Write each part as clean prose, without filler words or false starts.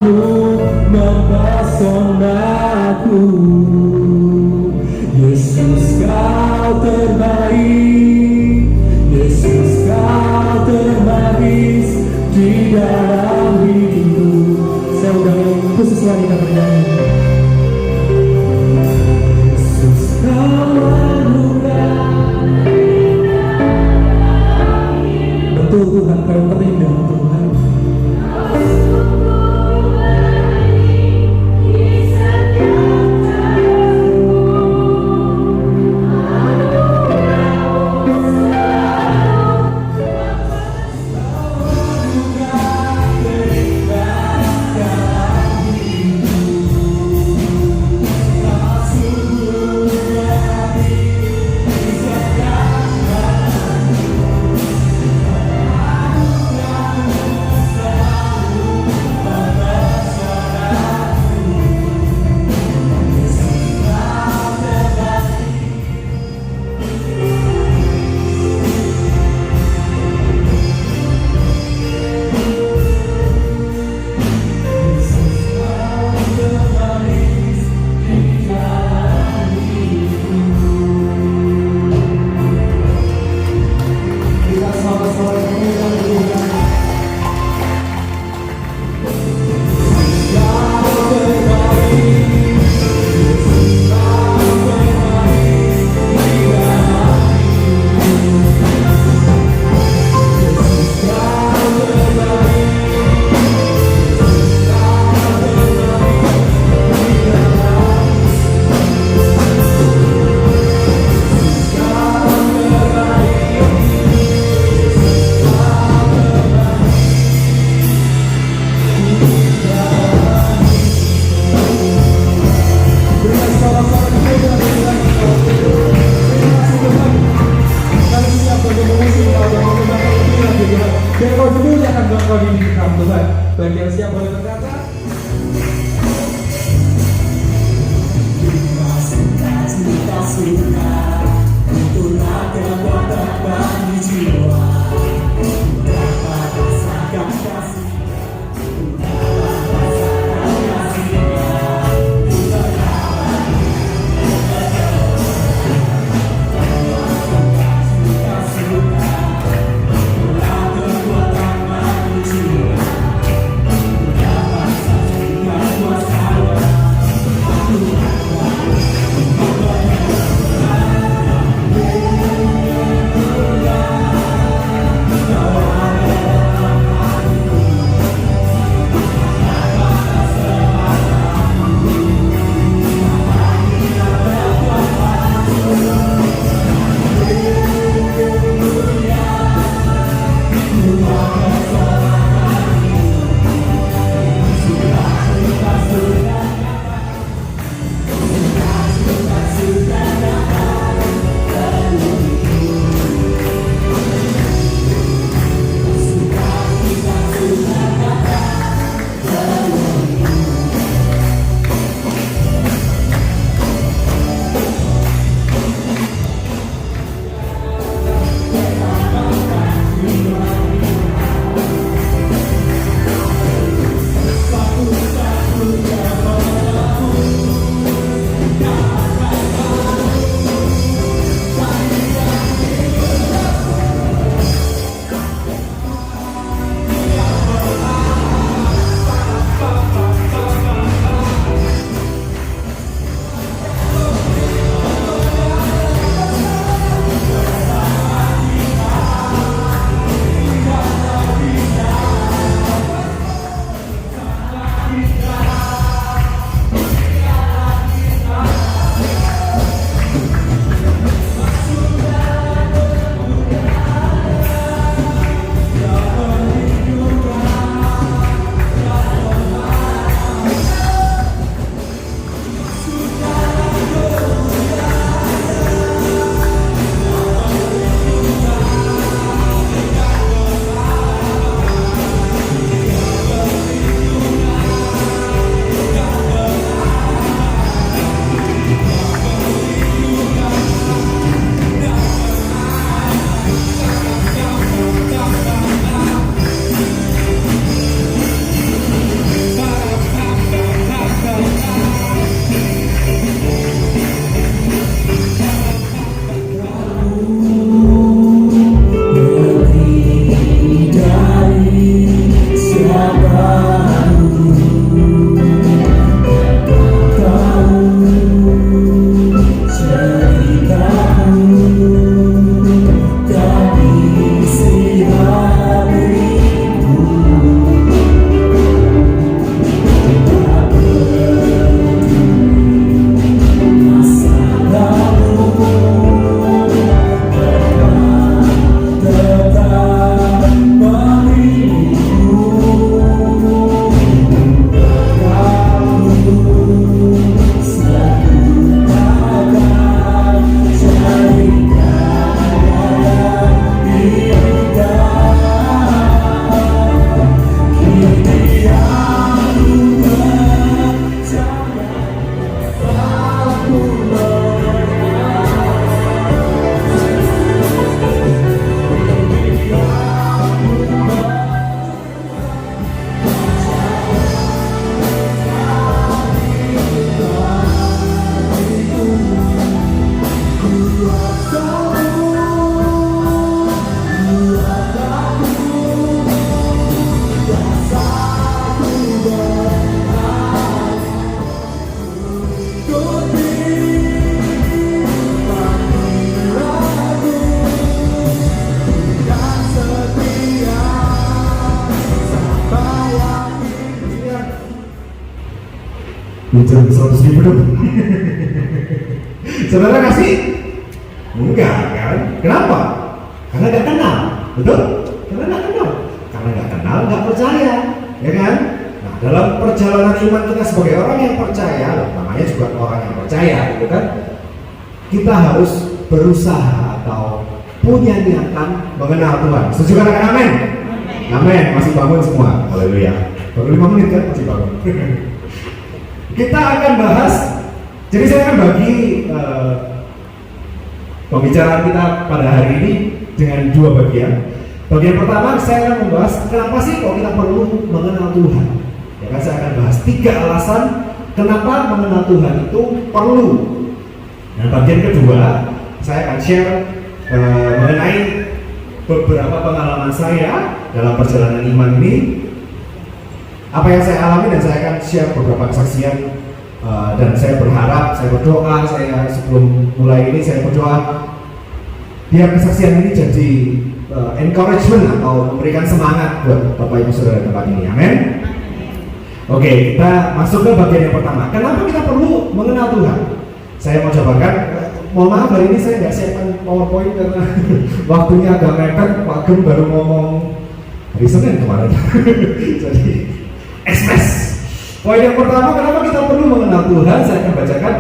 mempesonaku. Yesus kau terbaik, Yesus kau termanis di dalam hidupku. Saya udah khusus wanita bernyanyi. Yesus kau anugerah, betul Tuhan, kau terindah Tuhan. Bagi yang siap boleh berkata, kasih itulah kekuatan bagi jiwa. Dapat rasakan kasih, dapat rasakan kasihnya. pinjam 100.000 dong. Saudara kasih? Enggak kan? Kenapa? Karena nggak kenal, betul? Karena nggak kenal, nggak percaya, ya kan? Nah, dalam perjalanan iman kita sebagai orang yang percaya, namanya juga orang yang percaya, gitu kan? Kita harus berusaha atau punya niatan mengenal Tuhan. Setuju katakan amin? Amin. Masih bangun semua? Haleluya. Baru 5 menit kan masih bangun. Kita akan bahas. Jadi saya akan bagi pembicaraan kita pada hari ini dengan 2 bagian. Bagian pertama saya akan membahas kenapa sih kok kita perlu mengenal Tuhan. Ya kan, saya akan bahas 3 alasan kenapa mengenal Tuhan itu perlu. Nah, bagian kedua saya akan share mengenai beberapa pengalaman saya dalam perjalanan iman ini, apa yang saya alami, dan saya akan share beberapa kesaksian. Dan saya berharap, saya berdoa, saya sebelum mulai ini saya berdoa biar kesaksian ini jadi encouragement atau memberikan semangat buat Bapak Ibu Saudara tempat ini. Amin. Oke, kita masuk ke bagian yang pertama. Kenapa kita perlu mengenal Tuhan? Saya mau cobakan. Mohon maaf hari ini saya nggak siapkan PowerPoint karena waktunya agak mepet. Pak Gem baru ngomong hari Senin kemarin. Jadi ekspres. Poin yang pertama, kenapa kita perlu mengenal Tuhan? Saya akan bacakan.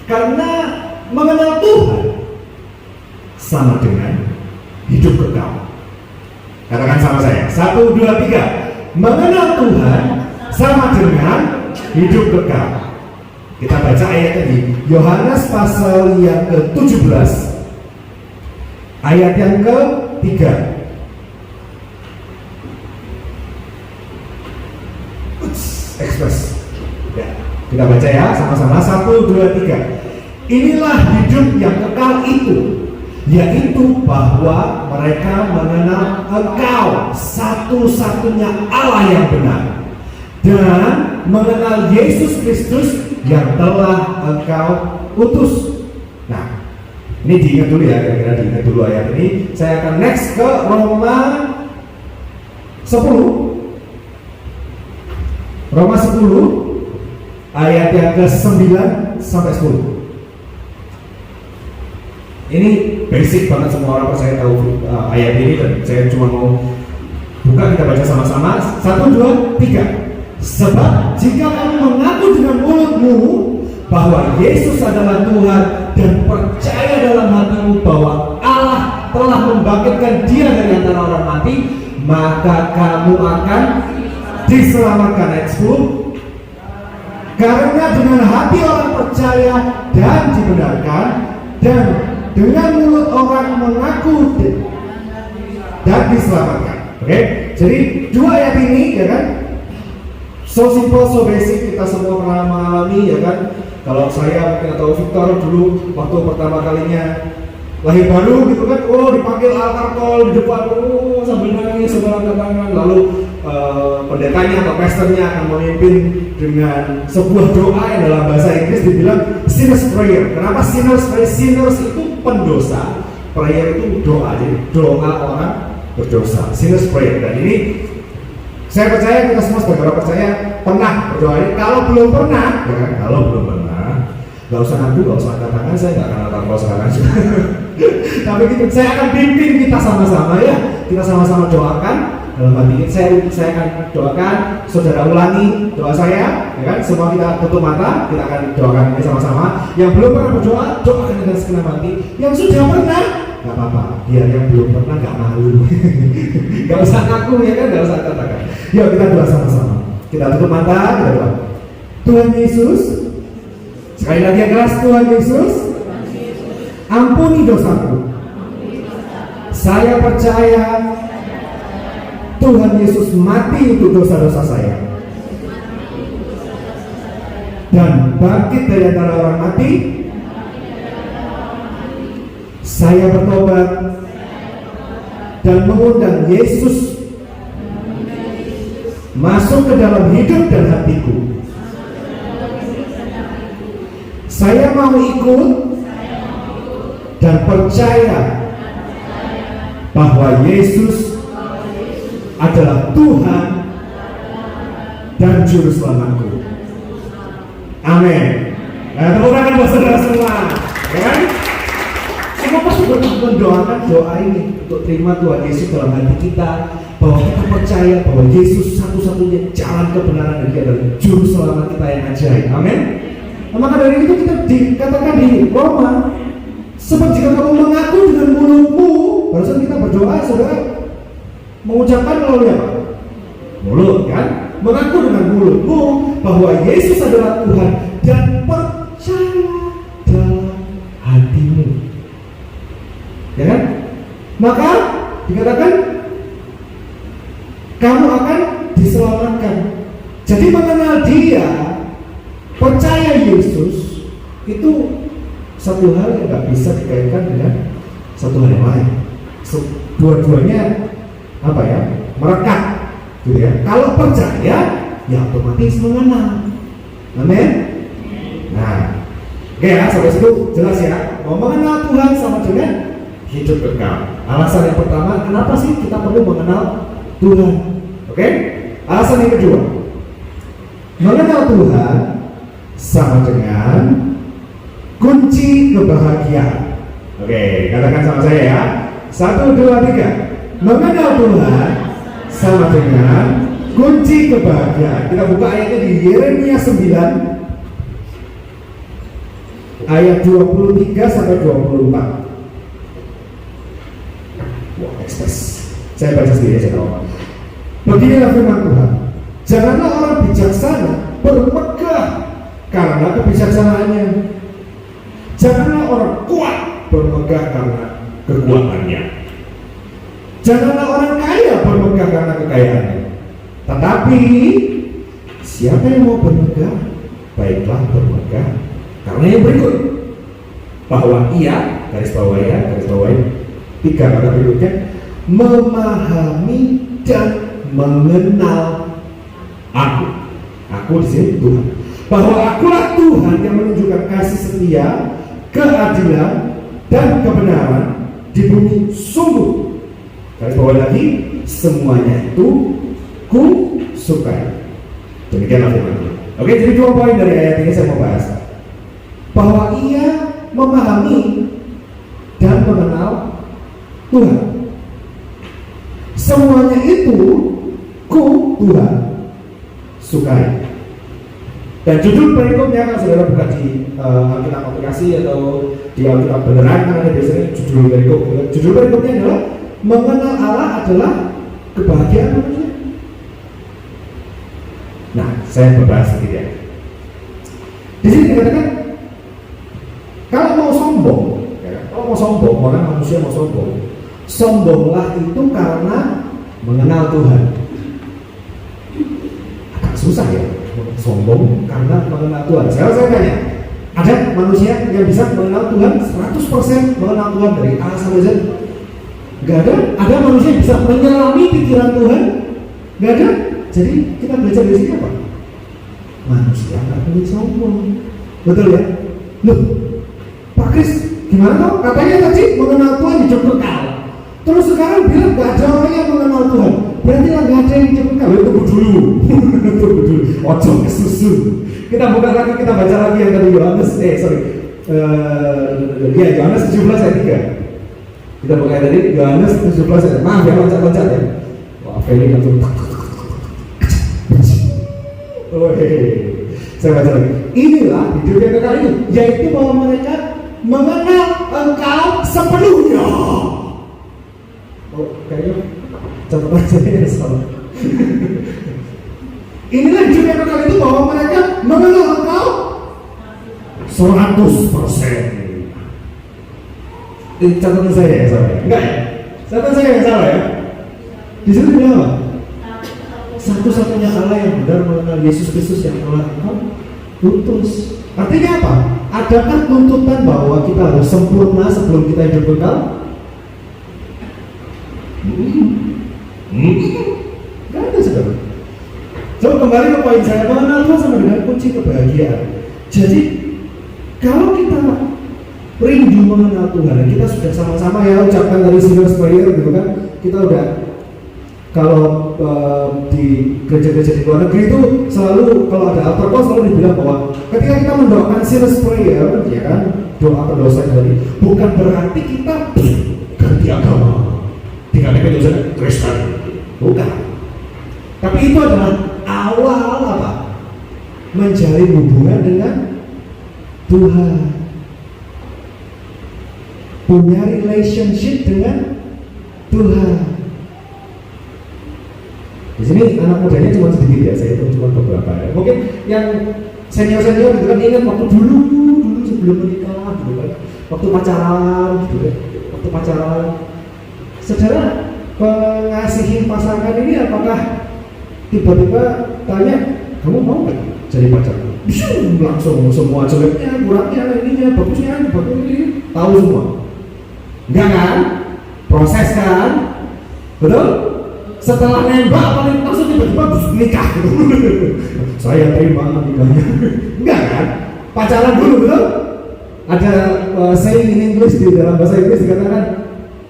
Karena mengenal Tuhan sama dengan hidup kekal. Katakan sama saya. 1, 2, 3. Mengenal Tuhan sama dengan hidup kekal. Kita baca ayatnya di Yohanes pasal yang ke-17 ayat yang ke-3. Ekspres. Ya, kita baca ya sama-sama. 1, 2, 3. Inilah hidup yang kekal itu, yaitu bahwa mereka mengenal Engkau satu-satunya Allah yang benar, dan mengenal Yesus Kristus yang telah Engkau utus. Nah, ini diingat dulu ya, kira-kira diingat dulu ayat ini. Saya akan next ke Roma 10. Roma 10 ayat yang ke-9 sampai 10. Ini basic banget, semua orang percaya tahu ayat ini, dan saya cuma mau buka, kita baca sama-sama. 1, 2, 3. Sebab jika kamu mengaku dengan mulutmu bahwa Yesus adalah Tuhan dan percaya dalam hatimu bahwa Allah telah membangkitkan Dia dari antara orang mati, maka kamu akan diselamatkan. Ayat 10. Karena dengan hati orang percaya dan dibenarkan, dan dengan mulut orang mengaku dan diselamatkan. Oke, jadi 2 ayat ini, ya kan, so simple, so basic, kita semua pernah mengalami, ya kan. Kalau saya mungkin atau Victor dulu waktu pertama kalinya lahir baru gitu kan, dipanggil altar call di depan, sambil nangis, sambil angkat tangan, lalu pendetanya atau pastornya akan memimpin dengan sebuah doa yang dalam bahasa Inggris dibilang sinner's prayer. Kenapa sinner's prayer? Sinners itu pendosa, prayer itu doa, jadi doa orang berdosa, sinner's prayer. Dan ini saya percaya kita semua sebagai orang percaya pernah berdoa ini. Kalau belum pernah, ya kan? Kalau belum pernah, nggak usah ngaku, nggak usah angkat tangan, saya nggak akan angkat tangan sekarang. Tapi gitu, saya akan pimpin kita sama-sama ya. Kita sama-sama doakan dalam hati ini. Saya akan doakan, saudara ulangi doa saya, ya kan? Semua kita tutup mata, kita akan doakan ini sama-sama. Yang belum pernah berdoa, doakan dengan segenap hati. Yang sudah pernah, nggak apa-apa, biar yang belum pernah nggak malu. Nggak usah ngaku, ya kan? Nggak usah katakan. Yuk kita doa sama-sama. Kita tutup mata, kita doa. Tuhan Yesus, sekali lagi yang keras, Tuhan Yesus, ampuni dosaku. Saya percaya Tuhan Yesus mati untuk dosa-dosa saya dan bangkit dari antara orang mati. Saya bertobat dan mengundang Yesus masuk ke dalam hidup dan hatiku. Saya mau ikut dan percaya bahwa Yesus adalah Tuhan dan Juru Selamatku. Amin. Nah, tepuk tangan buat saudara semua, ya kan? Semua pasti mendoakan doa ini untuk terima Tuhan Yesus dalam hati kita, bahwa kita percaya bahwa Yesus satu-satunya jalan kebenaran dan Dia adalah juru selamat kita yang ajaib. Amin. Nah, maka dari itu kita dikatakan di Roma, sebab jika kamu mengaku dengan mulutmu, barusan kita berdoa, saudara mengucapkan melalui apa? Mulut, kan? Mengaku dengan mulutmu bahwa Yesus adalah Tuhan dan percaya dalam hatimu, ya kan? Maka dikatakan kamu akan diselamatkan. Jadi mengenal Dia, percaya Yesus, itu satu hal yang nggak bisa dikaitkan dengan satu hal yang lain. Dua-duanya apa ya? Merekat, gitu ya. Kalau percaya, ya otomatis mengenal. Amin. Nah, oke ya, sampai situ jelas ya. Mau mengenal Tuhan sama dengan hidup kekal. Alasan yang pertama, kenapa sih kita perlu mengenal Tuhan? Oke? Alasan yang kedua, mengenal Tuhan sama dengan kunci kebahagiaan. Oke, katakan sama saya ya. 1, 2, 3. Mengenal Tuhan sama dengan kunci kebahagiaan. Kita buka ayatnya di Yeremia 9 ayat 23 sampai 24. Wah, ekspres. Saya baca sendiri aja kalau. Beginilah firman Tuhan. Janganlah orang bijaksana bermegah karena kebijaksanaannya. Janganlah orang kuat bermegah karena kekuatannya. Janganlah orang kaya bermegah karena kekayaannya. Tetapi siapa yang mau bermegah, baiklah bermegah karena yang berikut, bahwa ia, garis bawah 3 kata berikutnya, memahami dan mengenal aku. Aku di sini Tuhan. Bahwa akulah Tuhan yang menunjukkan kasih setia, keadilan dan kebenaran di bumi sungguh. Garis bawah lagi, semuanya itu ku sukai. Demikianlah firman Tuhan. Oke, jadi 2 poin dari ayat ini saya mau bahas. Bahwa ia memahami dan mengenal Tuhan. Semuanya itu ku Tuhan sukai. Dan judul perikopnya, kalau saudara buka di Alkitab aplikasi atau di Alkitab beneran, kan ada biasanya judul perikop. Judul perikopnya adalah mengenal Allah adalah kebahagiaan manusia. Nah, saya membahas sedikit ya. Di sini dikatakan kalau mau sombong, ya, orang manusia mau sombong, sombonglah itu karena mengenal Tuhan. Agak susah ya, sombong karena mengenal Tuhan. Sekarang saya tanya, ada manusia yang bisa mengenal Tuhan 100% mengenal Tuhan dari A sampai Z? Gak ada. Ada manusia yang bisa menyelami pikiran Tuhan? Gak ada. Jadi kita belajar dari sini apa? Manusia gak boleh sombong. Betul ya? Loh, Pak Kris, gimana tau? Katanya tadi mengenal Tuhan hidup kekal. Terus sekarang bilang gak ada orang yang mengenal Tuhan. Berarti lah gak ada yang hidup kekal. Tunggu dulu. Tunggu dulu. Ojo kesusu. Kita buka lagi, kita baca lagi yang tadi Yohanes. Yohanes 17 ayat 3. Kita buka tadi Yohanes 17 ayat. Maaf ya, loncat-loncat ya. Wah, Feli langsung. Saya baca lagi. Inilah hidup yang kekal itu, yaitu bahwa mereka mengenal Engkau sepenuhnya. Oh, kayaknya catatan saya salah. Inilah hidup yang kekal itu, bahwa mereka mengenal Engkau 100%. Catatan saya yang salah ya? Enggak ya? Catatan saya yang salah ya? Di situ bilang apa? Satu-satunya Allah yang benar mengenal Yesus Kristus yang telah Engkau utus. Artinya apa? Adakah tuntutan bahwa kita harus sempurna sebelum kita hidup kekal? Gak ada, saudara. Coba kembali ke poin saya, mengenal Tuhan sama dengan kunci kebahagiaan. Jadi kalau kita rindu mengenal Tuhan, kita sudah sama-sama ya ucapkan dari sinner's prayer gitu kan, kita udah kalau di gereja-gereja di luar negeri itu selalu kalau ada altar call selalu dibilang bahwa ketika kita mendoakan serious prayer, ya kan, doa pendosa dari bukan berarti kita ganti agama, diganti dosa Kristen, bukan. Tapi itu adalah awal apa? Menjalin hubungan dengan Tuhan, punya relationship dengan Tuhan. Di sini anak mudanya cuma sedikit ya, saya itu cuma beberapa ya. Mungkin yang senior-senior gitu kan ingat waktu dulu sebelum menikah gitu kan, waktu pacaran gitu kan, waktu pacaran. Saudara mengasihi pasangan ini apakah tiba-tiba tanya, kamu mau nggak jadi pacar? Langsung semua jeleknya, kurangnya, ininya, bagusnya, bagus ini, tahu semua. Enggak kan? Proses kan? Betul? Setelah nembak paling langsung tiba-tiba nikah gitu. Saya terima nikahnya. Enggak kan? Pacaran dulu, betul? Ada saying in English, di dalam bahasa Inggris dikatakan,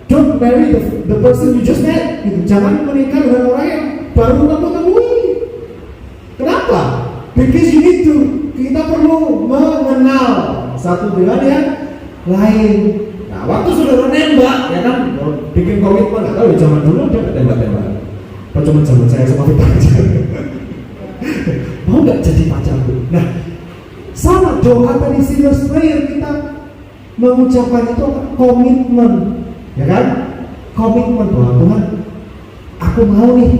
don't marry the person you just met gitu. Jangan menikah dengan orang yang baru kamu temui. Kenapa? Because you need to, kita perlu mengenal satu dengan yang lain. Nah, waktu sudah nembak, ya kan, bikin komitmen, nggak tahu zaman dulu udah tembak-tembak. Apa cuma zaman saya sama Vita aja? Mau nggak jadi pacarku? Nah, sama doa tadi serious prayer, kita mengucapkan itu komitmen, ya kan? Komitmen bahwa Tuhan, aku mau nih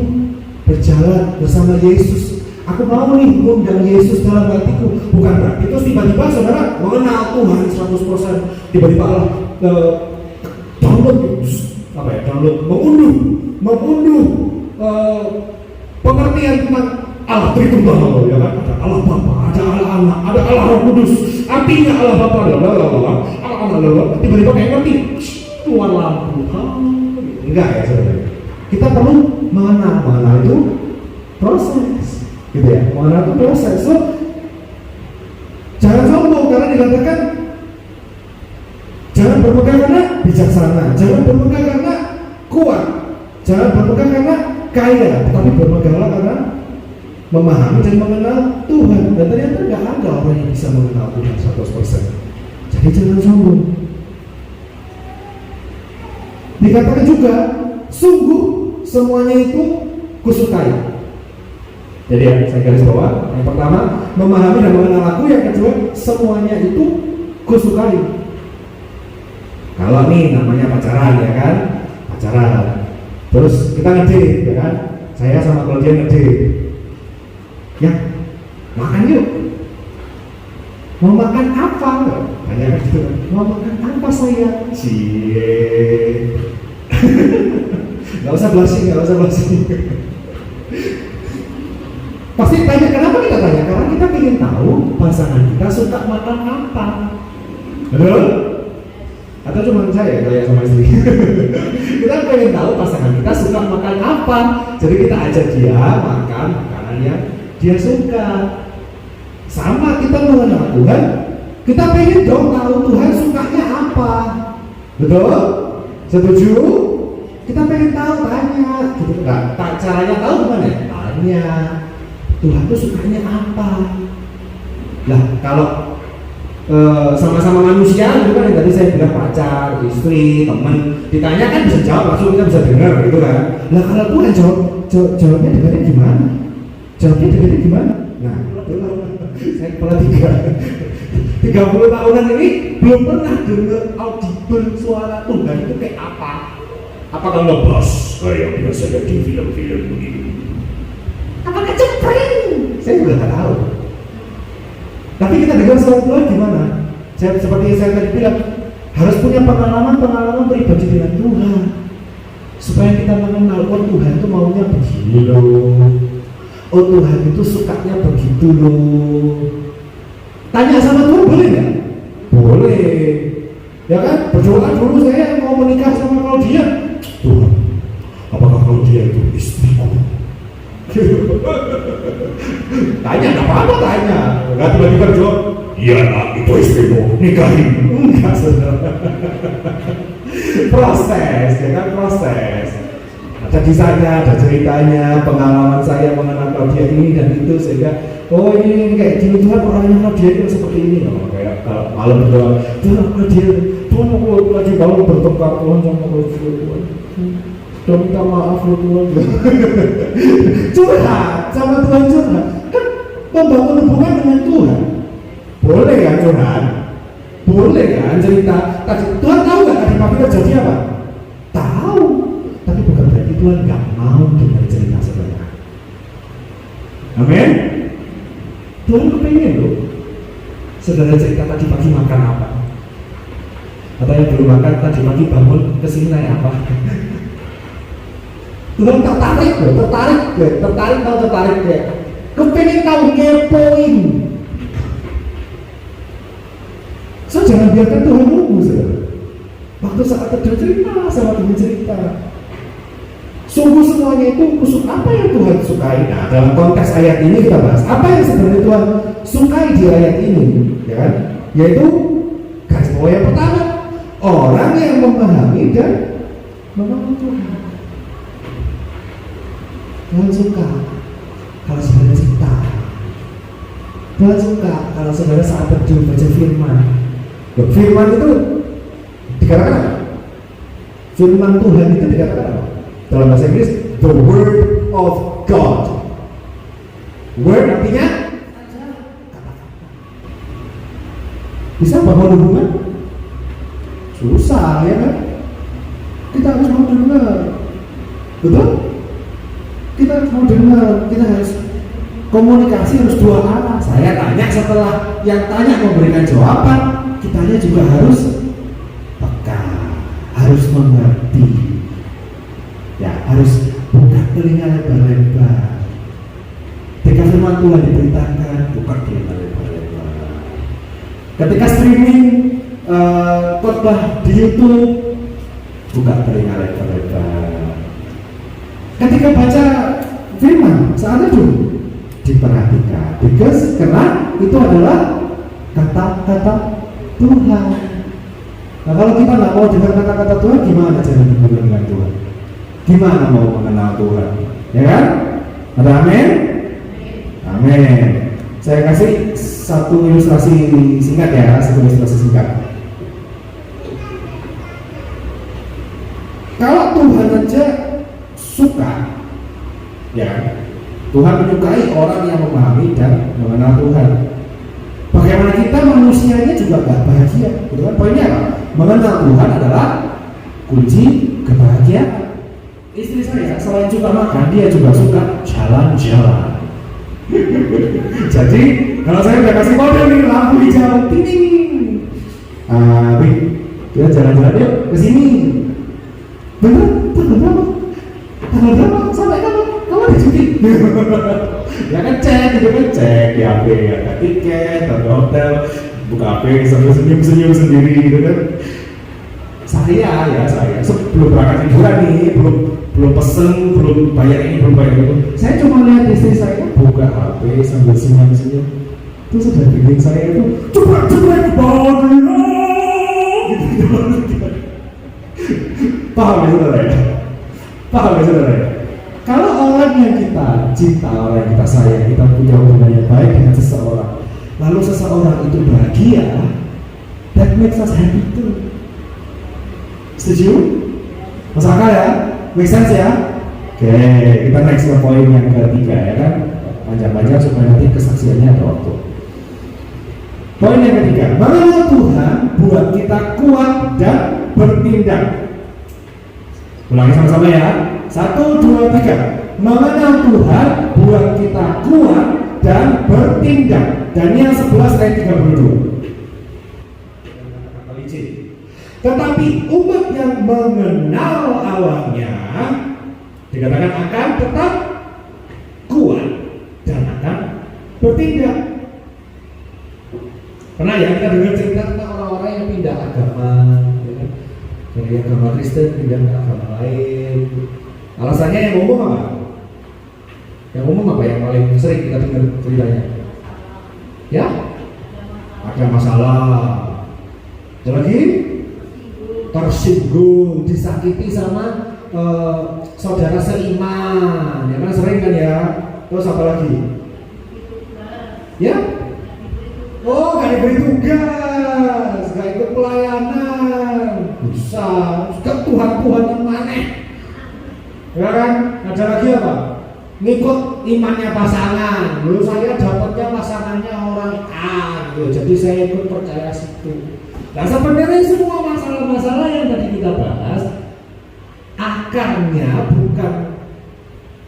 berjalan bersama Yesus. Aku mau nih mengundang Yesus dalam hatiku. Bukan berarti terus tiba-tiba saudara mengenal Tuhan 100%. Tiba-tiba Allah download apa ya? Download, mengunduh pengertian tentang Allah Tritunggal, ya kan? Ada Allah Bapa, ada Allah Anak, ada Allah Roh Kudus. Artinya Allah Bapa, Allah tiba-tiba kayak ngerti. Tuhan lampu, enggak ya saudara? Kita perlu mengenal itu proses. Gitu ya, mengenal itu proses. So, jangan sombong karena dikatakan jangan berpegang karena bijaksana, jangan berpegang karena kuat, jangan berpegang karena kaya, tapi berpeganglah karena memahami dan mengenal Tuhan. Dan ternyata tidak ada orang yang bisa mengenal Tuhan 100%. Jadi jangan sombong. Dikatakan juga, sungguh semuanya itu kusukai. Jadi yang saya garis bawah, yang pertama memahami dan mengenal aku, yang kedua semuanya itu kusukai. Kalau nih namanya pacaran, ya kan, pacaran. Terus kita ngedate, ya kan, saya sama Claudia ngedate. Ya, makan yuk. Mau makan apa? Banyak gitu. Mau makan apa saya? Cie. Gak usah blushing. Pasti tanya, kenapa kita tanya? Karena kita ingin tahu pasangan kita suka makan apa. Betul? Atau cuma saya sama istri? Kita pengen tahu pasangan kita suka makan apa. Jadi kita ajak dia makan makanan yang dia suka. Sama kita mengenal Tuhan, kita pengen dong tahu Tuhan sukanya apa. Betul? Setuju? Kita pengen tahu, tanya gitu. Nah, caranya tahu gimana? Tanya Tuhan tuh sukanya apa. Lah kalau sama-sama manusia itu kan yang tadi saya bilang pacar, istri, teman, ditanya kan bisa jawab langsung, kita bisa dengar gitu kan. Lah kalau Tuhan jawabnya dengarnya gimana? Jawabnya dengarnya gimana? Nah, saya kepala 30 tahunan ini belum pernah dengar audible suara Tuhan itu kayak apa. Apakah ngebas kayak biasanya di film-film begitu? Apakah cepring? Saya juga nggak tahu. Tapi kita dengar suara Tuhan gimana? Seperti yang saya tadi bilang, harus punya pengalaman pribadi dengan Tuhan, supaya kita mengenal, oh Tuhan itu maunya begini loh. Oh Tuhan itu sukanya begitu loh. Tanya sama Tuhan boleh nggak? Boleh. Ya kan? Berdoa dulu, saya mau menikah sama Claudia. Tuhan, apakah Claudia itu istriku? Tanya, nggak apa-apa tanya. Nggak tiba-tiba jawab, iya nak, itu istrimu, nikahin. Enggak saudara. Proses, ya kan, proses. ada kisahnya, ada ceritanya, pengalaman saya mengenal Claudia ini dan itu, sehingga oh ini kayak gini Tuhan, orangnya Claudia itu seperti ini loh. Kayak kalau malam berdoa, Tuhan Claudia, Tuhan aku lagi bangun bertengkar, Tuhan sama Claudia, Tuhan dan minta maaf loh Tuhan. Curhat sama Tuhan, curhat kan membangun hubungan dengan Tuhan. Boleh kan curhat, boleh kan cerita. Tuhan tahu nggak tadi pagi terjadi apa? Tahu, tapi bukan berarti Tuhan nggak mau dengar cerita sebenarnya. Amin. Tuhan kepengen loh saudara cerita tadi pagi makan apa, atau yang belum makan tadi pagi bangun kesini naik apa. Tuhan tertarik loh, tertarik ya. Kepengen tahu, ngepoin. So jangan biarkan Tuhan nunggu saudara. Waktu saat ada cerita sama Tuhan cerita. Sungguh semuanya itu kusuk apa yang Tuhan sukai. Nah, dalam konteks ayat ini kita bahas apa yang sebenarnya Tuhan sukai di ayat ini, ya kan? Yaitu garis bawah yang pertama, orang yang memahami dan mengenal Tuhan. Tuhan suka kalau saudara cerita. Tuhan suka kalau saudara saat berjumpa baca firman. Firman itu dikatakan apa? Firman Tuhan itu dikatakan apa? Dalam bahasa Inggris, the word of God. Word artinya kata-kata. Bisa bangun hubungan? Susah ya kan? Kita harus mau dengar, betul? Kita harus mau dengar, kita harus komunikasi, harus dua arah. Saya tanya, setelah yang tanya memberikan jawaban, kitanya juga harus peka, harus mengerti. Ya, harus buka telinga lebar-lebar. Ketika firman Tuhan diberitakan, buka telinga lebar-lebar. Ketika streaming khotbah di YouTube, buka telinga lebar-lebar. Ketika baca firman saat itu, diperhatikan, because karena itu adalah kata-kata Tuhan. Nah, kalau kita nggak mau dengar kata-kata Tuhan, gimana cara berhubungan dengan Tuhan? Gimana mau mengenal Tuhan? Ya kan? Ada amin? Amin. Saya kasih satu ilustrasi singkat ya, Kalau Tuhan aja suka, ya, Tuhan menyukai orang yang memahami dan mengenal Tuhan. Bagaimana kita manusianya juga gak bahagia, gitu kan? Poinnya apa? Mengenal Tuhan adalah kunci kebahagiaan. Istri saya selain suka makan, dia juga suka jalan-jalan. Jadi kalau saya udah kasih kode nih, lampu hijau, ting, kita jalan-jalan yuk ke sini. Bener? Tanggal berapa? Sampai kapan? Kamu ada cuti? Ya kan cek, gitu kan cek di HP, ada tiket, ada hotel, buka HP sambil senyum-senyum sendiri, gitu kan. Saya sebelum berangkat liburan nih, belum pesen, belum bayar ini, belum bayar itu. Saya cuma lihat istri saya buka HP sambil senyum-senyum. Itu sudah bikin saya itu cepat bahagia. Gitu. Paham ya saudara ya? Kalau orang yang kita cinta, orang yang kita sayang, kita punya hubungan yang baik dengan seseorang, lalu seseorang itu bahagia, that makes us happy too. Setuju? Masuk akal ya? Make sense ya? Oke, kita next ke poin yang ketiga ya kan? Panjang-panjang supaya nanti kesaksiannya ada waktu. Poin yang ketiga, mengenal Tuhan buat kita kuat dan bertindak. Ulangi sama-sama ya. 1, 2, 3. Mengenal Tuhan buat kita kuat dan bertindak. Daniel 11 ayat 32. Tetapi umat yang mengenal Allahnya dikatakan akan tetap kuat dan akan bertindak. Pernah ya kita dengar cerita tentang orang-orang yang pindah agama, ya kan? Dari agama Kristen pindah ke agama lain. Alasannya yang umum apa? Yang umum apa yang paling sering kita dengar ceritanya? Ya, ada masalah. Ada lagi? Tersinggung, disakiti sama saudara seiman, ya kan sering kan ya. Terus apa lagi? Ya? Oh, gak diberi tugas, gak ikut pelayanan, bisa, juga Tuhan yang maneh. Ya kan? Ada lagi apa? Ngikut imannya pasangan. Dulu saya dapatnya pasangannya orang A, gitu. Jadi saya ikut percaya situ. Nah sebenarnya semua masalah-masalah yang tadi kita bahas, akarnya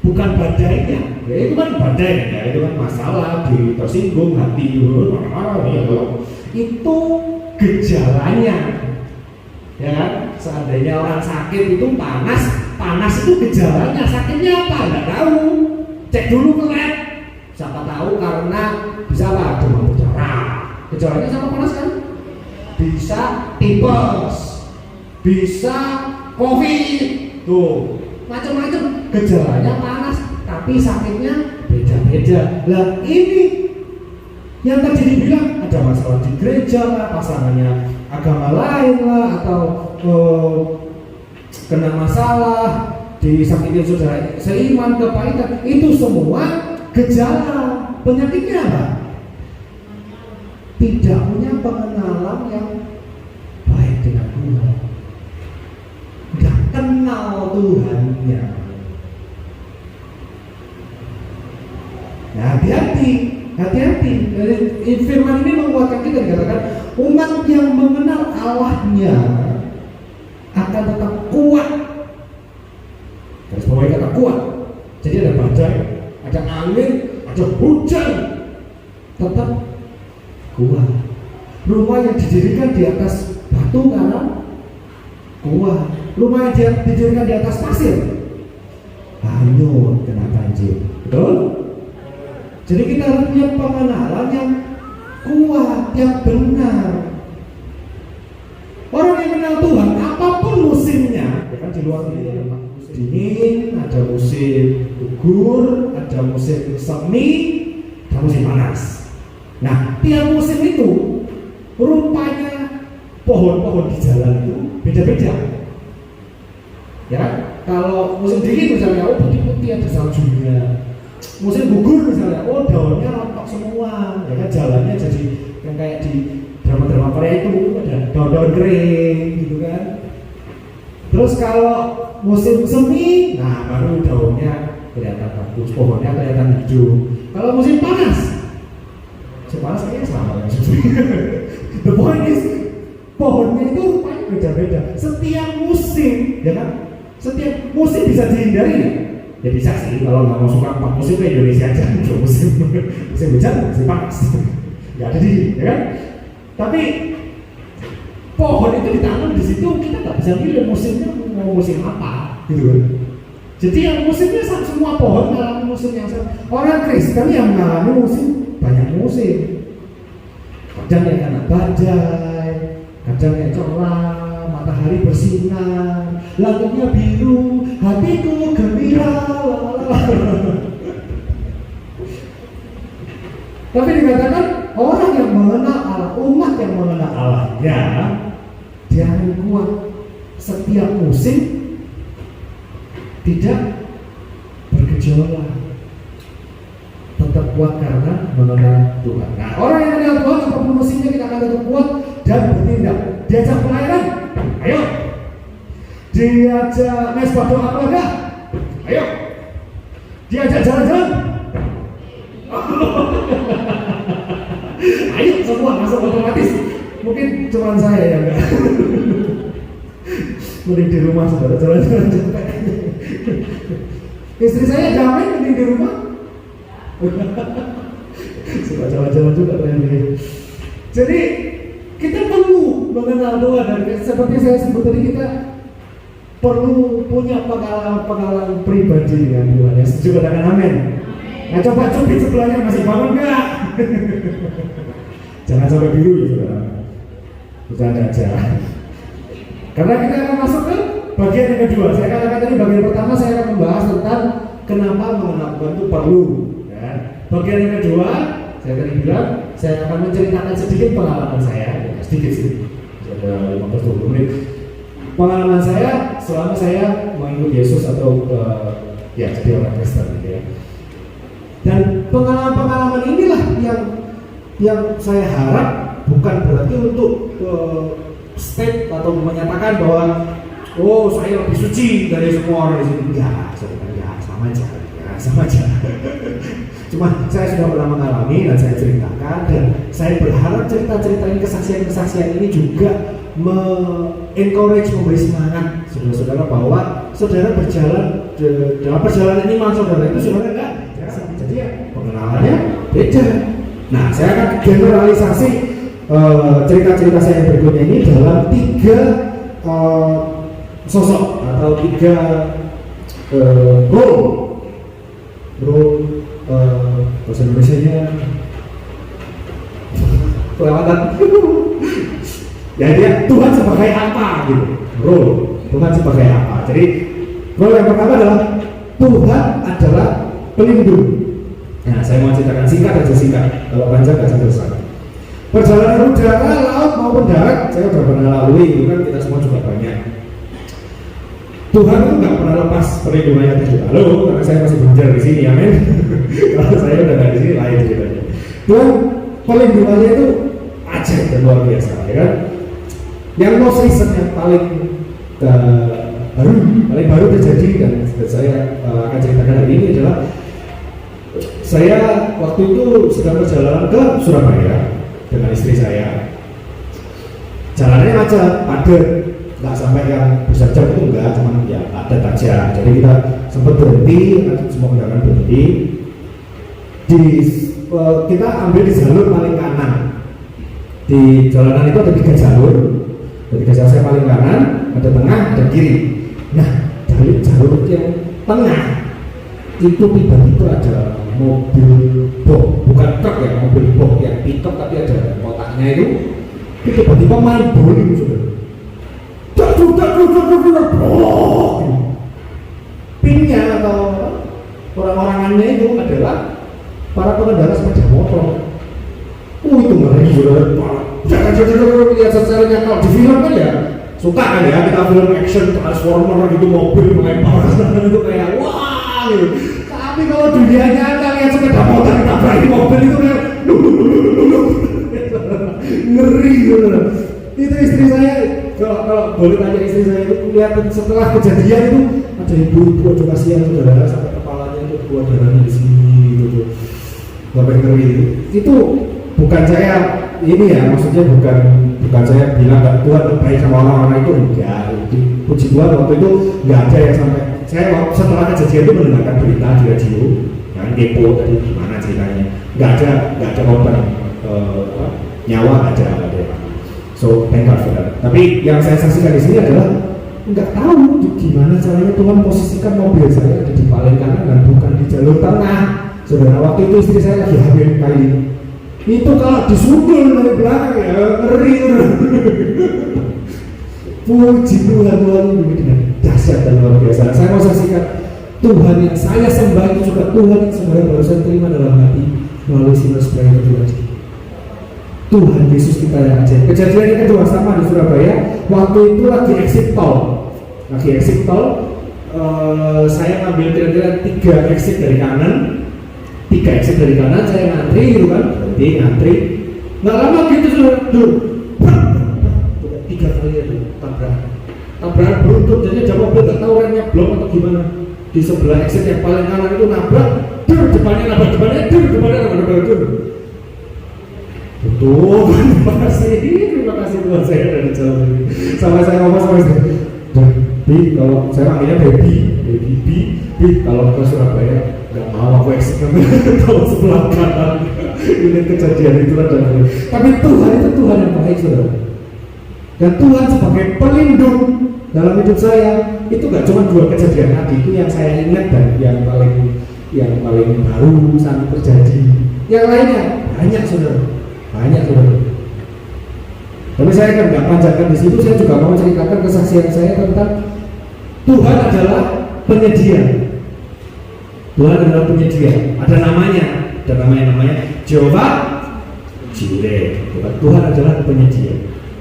bukan badainya. Ya itu kan badai ya, itu kan masalah, tersinggung hati, marah-marah ya. Itu gejalanya. Ya kan? Seandainya orang sakit itu panas itu gejalanya, sakitnya apa? Enggak tahu. Cek dulu ke lab. Siapa tahu karena bisa apa? Demam berdarah. Gejalanya sama panas kan? Bisa tipes, bisa COVID, tuh macam-macam gejalanya panas, tapi sakitnya beda-beda. Lah ini yang tadi dibilang ada masalah di gereja lah, pasangannya agama lain lah, atau kena masalah disakitin saudara seiman, kepahitan, itu semua gejala. Penyakitnya apa? Tidak punya pengenalan yang baik dengan Tuhan, nggak kenal Tuhannya. Nah, hati-hati. Firman ini menguatkan kita, dikatakan umat yang mengenal Allahnya akan tetap kuat. Garis bawahi kata kuat. Jadi ada badai, ada angin, ada hujan, tetap kuat. Rumah yang didirikan di atas batu karena kuat. Rumah yang didirikan di atas pasir hanyut kena banjir. Betul? Jadi kita harus punya pengenalan yang kuat, yang benar. Orang yang kenal Tuhan, apapun musimnya, ya kan di luar ini ada musim dingin, ada musim gugur, ada musim semi, ada musim panas. Nah, tiap musim itu rupanya pohon-pohon di jalan itu beda-beda. Ya kan? Kalau musim dingin misalnya, oh putih-putih ada saljunya. Musim gugur misalnya, oh daunnya rontok semua. Ya kan, jalannya jadi yang kayak di drama-drama Korea itu ada daun-daun kering gitu kan. Terus kalau musim semi, nah baru daunnya kelihatan bagus, pohonnya kelihatan hijau. Kalau musim panas kayaknya sama ya. The point is, pohonnya itu rupanya beda-beda. Setiap musim, ya kan? Setiap musim bisa dihindari. Ya bisa sih, kalau nggak mau suka 4 musim ke Indonesia aja, musim hujan, musim panas, nggak ada ya kan? Tapi pohon itu ditanam di situ, kita nggak bisa pilih musimnya mau musim apa, gitu kan? Jadi yang musimnya semua pohon mengalami musim yang sama. Orang Kristen yang mengalami musim banyak musim. Kadang yang kena badai, kadang yang cerah, matahari bersinar, langitnya biru, hatiku gembira. Tapi dikatakan orang yang mengenal Allah, umat yang mengenal Allahnya, dia akan kuat setiap musim, tidak bergejolak, tetap kuat karena mengenal Tuhan. Nah, orang yang mengenal Tuhan apapun musimnya kita akan tetap kuat dan bertindak. Diajak pelayanan, ayo. Diajak mesbah doa keluarga, ayo. Diajak jalan-jalan, ayo semua masuk otomatis. Mungkin cuma saya yang enggak. Mending di rumah saudara jalan-jalan capek. Istri saya jamin mending di rumah. Suka jalan-jalan juga ternyata. Jadi kita perlu mengenal Tuhan, dan seperti saya sebut tadi, kita perlu punya pengalaman pribadi dengan Tuhan. Ya, setuju katakan amin. Nah, coba cubit sebelahnya, masih bangun enggak? Jangan sampai biru ya saudara. Bercanda aja. Karena kita akan masuk ke bagian yang kedua. Saya katakan tadi bagian pertama saya akan membahas tentang kenapa mengenal Tuhan itu perlu. Ya. Bagian yang kedua, saya tadi bilang saya akan menceritakan sedikit pengalaman saya, ya, sedikit sih, ada 15-20 menit. pengalaman saya selama saya mengikuti Yesus atau ya jadi orang Kristen gitu ya. Dan pengalaman-pengalaman inilah yang saya harap bukan berarti untuk state atau menyatakan bahwa oh saya lebih suci dari semua orang di sini. Ya, sama aja. Cuma saya sudah pernah mengalami dan saya ceritakan, dan saya berharap cerita-cerita ini, kesaksian-kesaksian ini juga encourage, memberi semangat saudara-saudara bahwa saudara berjalan dalam perjalanan iman saudara itu saudara enggak jadi ya pengenalannya beda. Nah, saya akan generalisasi cerita-cerita saya yang berikutnya ini dalam 3 sosok atau 3 role bahasa Indonesia-nya kelewatan. Ya dia Tuhan sebagai apa gitu, role Tuhan sebagai apa. Jadi role yang pertama adalah Tuhan adalah pelindung. Nah, saya mau ceritakan singkat aja singkat, kalau panjang gak selesai. Perjalanan udara, laut maupun darat saya sudah pernah lalui, itu kan kita semua juga banyak. Tuhan itu nggak pernah lepas perlindungannya dari halo, karena saya masih belajar di sini, amin. Kalau saya udah nggak di sini lain ceritanya. Tuhan perlindungannya itu ajaib dan luar biasa, ya kan? Yang most recent yang paling baru terjadi dan saya akan ceritakan hari ini adalah saya waktu itu sedang berjalan ke Surabaya dengan istri saya. Jalannya macet, padat, nggak sampai yang besar jam itu enggak, cuma ya padat aja. Jadi kita sempat berhenti, semua kendaraan berhenti. Kita ambil di jalur paling kanan. Di jalanan itu ada 3 jalur. Dari saya paling kanan, ada tengah, ada kiri. Nah, dari jalur yang tengah itu tiba-tiba ada mobil box, bukan truk ya, mobil box yang pickup tapi ada kotaknya itu tiba-tiba main bowling sudah. Pinnya atau orang-orangannya itu adalah para pengendara sepeda motor. Itu ngeri sudah. Jangan lihat secaranya kalau di film kan ya suka kan ya, kita film action transformer gitu, mobil melempar itu kayak wah gitu. Tapi kalau dunia nyata lihat sepeda motor ditabrak mobil itu kayak ngeri gitu. Itu istri saya, kalau boleh tanya istri saya itu lihat setelah kejadian itu ada ibu-ibu aduh kasihan saudara sampai kepalanya itu keluar darahnya di sini gitu tuh sampai ngeri. Itu bukan saya ini ya, maksudnya bukan saya bilang Tuhan baik sama orang-orang itu enggak. Puji Tuhan waktu itu nggak ada yang sampai saya setelah kejadian itu mendengarkan berita di radio kan depo tadi gimana ceritanya, nggak ada korban nyawa ada. So thank God for that. Tapi yang saya saksikan di sini adalah nggak tahu gimana caranya Tuhan posisikan mobil saya ada di paling kanan dan bukan di jalur tengah. Saudara, waktu itu istri saya lagi hamil kali itu kalau disundul dari belakang ya ngeri. Puji Tuhan ini dengan dahsyat dan luar biasa. Saya mau saksikan Tuhan yang saya sembah itu juga Tuhan yang sebenarnya baru saya terima dalam hati melalui Sinus Prayer Tuhan. Tuhan Yesus kita yang ajaib. Kejadian ini kedua sama di Surabaya. Waktu itu lagi exit tol. Saya ngambil kira-kira 3 exit dari kanan. 3 exit dari kanan, saya ngantri gitu kan. Berhenti ngantri. Nggak lama gitu sudah dulu. 3 kali itu tabrakan beruntun. Jadi ada mobil nggak tahu remnya blok atau gimana. Di sebelah exit yang paling kanan itu nabrak. Depannya nabrak. Betul, terima kasih Tuhan saya dari jauh ini. Sampai saya ngomong sama istri, Bi, kalau saya panggilnya Bi, kalau ke Surabaya nggak mau aku exit kalau sebelah kanan. Ini kejadian itu ada. Tapi Tuhan itu Tuhan yang baik saudara. Dan Tuhan sebagai pelindung dalam hidup saya itu nggak cuma 2 kejadian tadi itu yang saya ingat dan yang paling baru saat terjadi. Yang lainnya banyak saudara. Tapi saya kan nggak panjangkan di situ. Saya juga mau ceritakan kesaksian saya tentang Tuhan adalah penyedia. Tuhan adalah penyedia. Ada namanya Jehovah Jireh. Tuhan adalah penyedia.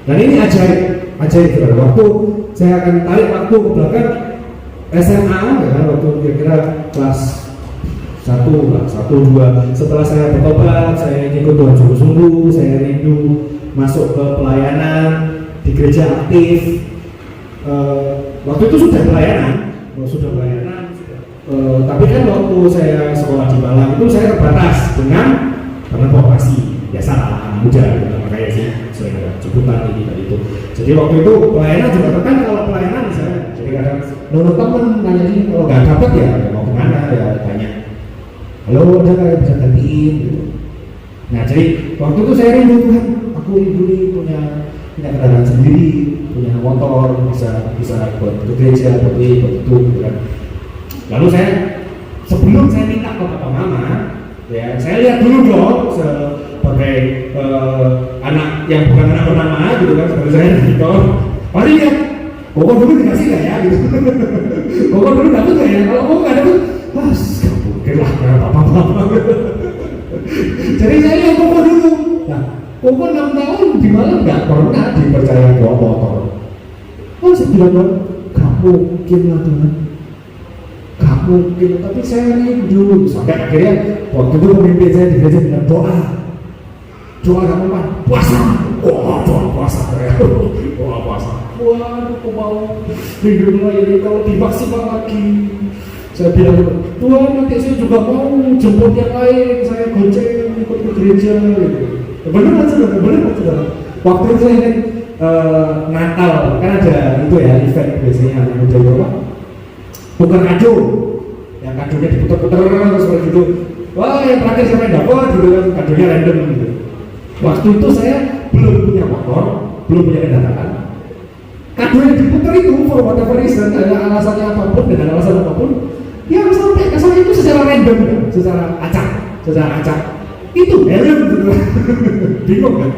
Dan ini ajaib. ajaib saudara. Waktu saya akan tarik waktu ke belakang SMA ya kan, waktu kira-kira kelas 1 lah, 1, 2 setelah saya bertobat, saya ikut Tuhan sungguh-sungguh, saya rindu masuk ke pelayanan di gereja aktif. Waktu itu sudah pelayanan, tapi kan waktu saya sekolah di Malang itu saya terbatas dengan karena vokasi biasa anak muda gitu, makanya sih saya jemputan ini dan itu. Jadi waktu itu pelayanan juga kan, kalau pelayanan misalnya, jadi kadang menurut temen nanya sih, kalau nggak dapat ya mau kemana ya tanya, halo ada nggak yang bisa gantiin gitu. Nah jadi waktu itu saya rindu Tuhan, aku rindu nih punya kendaraan sendiri, punya motor, bisa buat ke gereja, buat itu gitu kan. Lalu saya sebelum saya minta ke papa mama, ya saya lihat dulu dong sebagai anak yang bukan anak bernama gitu kan, seperti saya gitu. Pasti lihat, kok dulu dikasih nggak ya gitu. Kok dulu dapat nggak ya? Kalau kok nggak dapat, mas mungkin lah karena papa. Jadi saya lihat kok dulu. Nah, kok 6 tahun di Malang nggak pernah dipercaya bawa motor. Oh saya bilang, gak mungkin lah Tuhan. Gak mungkin, tapi saya rindu. Sampai akhirnya waktu itu pemimpin saya di gereja bilang doa gak apa-apa, puasa. Doa puasa. Doa puasa. Wah, aku mau rindu lagi kalau dimaksimal lagi. Saya bilang, Tuhan nanti saya juga mau jemput yang lain, saya gonceng ikut ke gereja gitu. Benar saudara. Waktu itu saya ingin Natal, kan ada itu ya event biasanya anak muda itu apa? Tukar kado, yang kadonya diputar-putar terus seperti itu. Wah yang terakhir siapa yang dapat gitu kan, kadonya random gitu. Waktu itu saya belum punya motor, belum punya kendaraan. Kado yang diputar itu for whatever reason, ada alasannya apapun, dengan alasan apapun, yang sampai ke sana itu secara random ya, secara acak. Itu helm gitu. Bingung kan?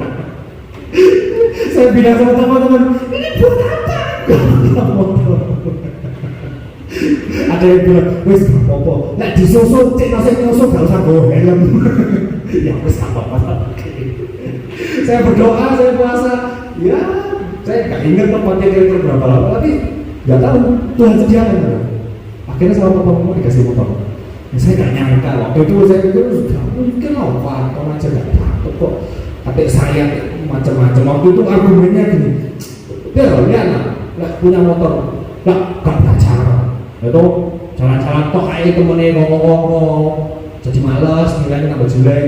Saya bilang sama teman-teman, ini buat apa? Ada yang bilang, wes apa? Nek disusul, cek nasi nyusul, gak usah bawa helm. Ya wes apa-apa. Saya berdoa, saya puasa. Ya, saya gak ingat tempatnya kira-kira berapa lama, tapi gak tahu Tuhan sediakan. Akhirnya sama papa dikasih motor. Saya gak nyangka, waktu itu saya pikir gak mungkin lah, Pak aja gak takut kok. Tapi saya macam-macam. Waktu itu argumennya gini, lihat lah, punya motor, gak belajar. Itu jalan-jalan tok aja temennya ngomong-ngomong, jadi malas, nilainya tambah jelek.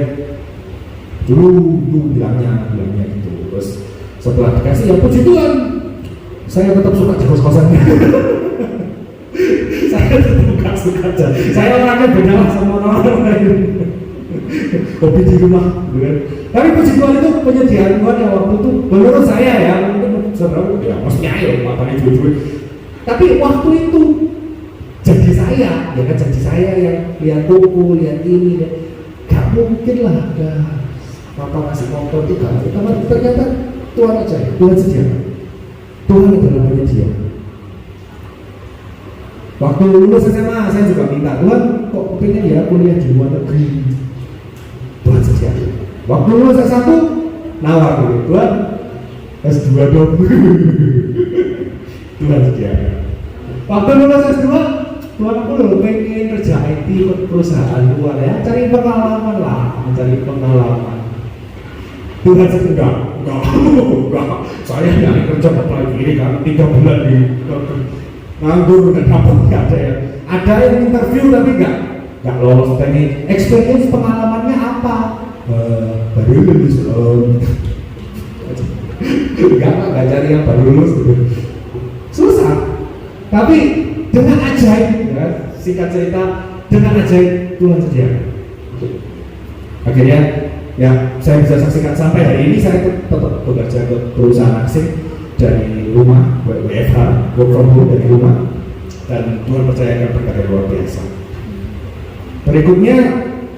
Dulu bilangnya gitu. Terus setelah dikasih ya puji Tuhan, saya tetap suka kos-kosannya. Saya tetap suka aja. Saya orangnya beda lah sama orang lain. Hobi di rumah, gitu. Tapi puji Tuhan itu penyediaan Tuhan yang waktu itu menurut saya ya, mungkin saudara ya maksudnya ayo matanya duit. Tapi waktu itu janji saya, ya kan janji saya yang lihat buku, lihat ini, gak mungkin lah ada papa ngasih motor itu gak mungkin. Ternyata Tuhan aja, Tuhan sediakan. Tuhan adalah penyedia. Waktu lulus SMA saya juga minta, Tuhan kok pengen ya kuliah di luar negeri. Tuhan sediakan. Waktu lulus S1 nawar dulu, Tuhan S2 dong. Tuhan sediakan. Waktu lulus S2, Tuhan aku loh pengen kerja IT perusahaan luar ya, cari pengalaman lah, mencari pengalaman. Tuhan sediakan. Enggak. Saya nyari kerja apalagi ini kan 3 bulan di nganggur dan apa nggak ada ya. Ada yang interview tapi nggak lolos. Tadi experience pengalamannya apa? Baru lulus nggak cari yang baru lulus gitu. Susah. Tapi dengan ajaib ya, singkat cerita dengan ajaib Tuhan sediakan. Akhirnya ya saya bisa saksikan sampai hari ini saya tetap bekerja ke perusahaan asing dari rumah, WFH, work from home dari rumah, dan Tuhan percayakan perkara luar biasa. Berikutnya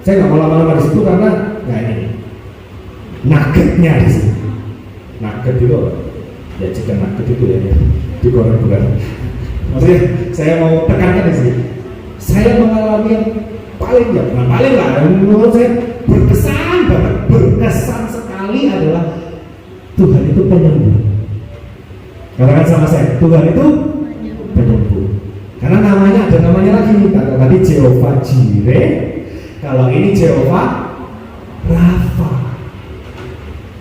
saya nggak mau lama-lama di situ karena ini nuggetnya di sini. Nugget itu ya chicken nugget itu ya digoreng bukan. Maksudnya saya mau tekankan di sini. Saya mengalami yang paling lah, menurut saya berkesan sekali adalah Tuhan itu penyembuh. Katakan sama saya, Tuhan itu penyembuh. Karena ada namanya lagi. Kata tadi Jehovah Jireh, kalau ini Jehovah Rafa,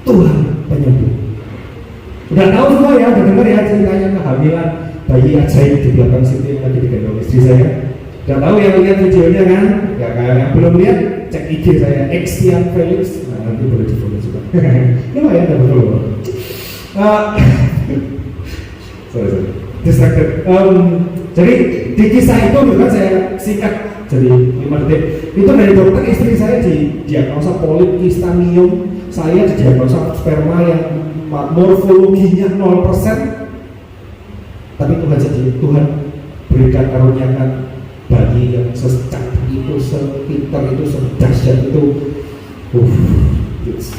Tuhan penyembuh. Udah tahu semua ya, udah dengar ya ceritanya kehamilan bayi ajaib di belakang situ yang lagi digendong istri saya. Udah tahu yang lihat videonya kan? Ya kayak yang belum lihat, cek IG saya Xtian Felix. Nah, nanti boleh di follow juga. Lumayan ya, betul. Sorry. Distracted. Jadi di kisah itu juga saya singkat jadi 5 detik. Itu dari dokter istri saya di diagnosa polikistamium, saya didiagnosa sperma yang morfologinya 0%. Tapi Tuhan Tuhan berikan karuniakan bayi yang secantik itu, sepintar itu, sedahsyat itu.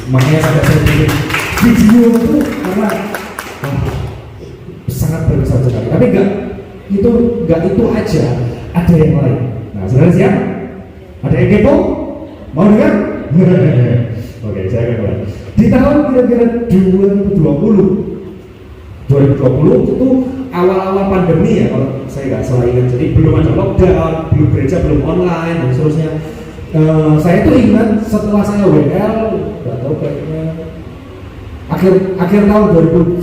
Makanya saya bikin video itu karena sangat berkesan sekali. Tapi enggak itu aja, ada yang lain. Nah, saudara siap? Ada yang kepo? Mau dengar? Oke, saya akan mulai. Di tahun kira-kira 2020 itu awal-awal pandemi ya, kalau saya nggak salah ingat. Jadi belum ada lockdown, belum gereja, belum online dan seterusnya. Saya tuh ingat setelah saya WL, nggak tahu kayaknya akhir tahun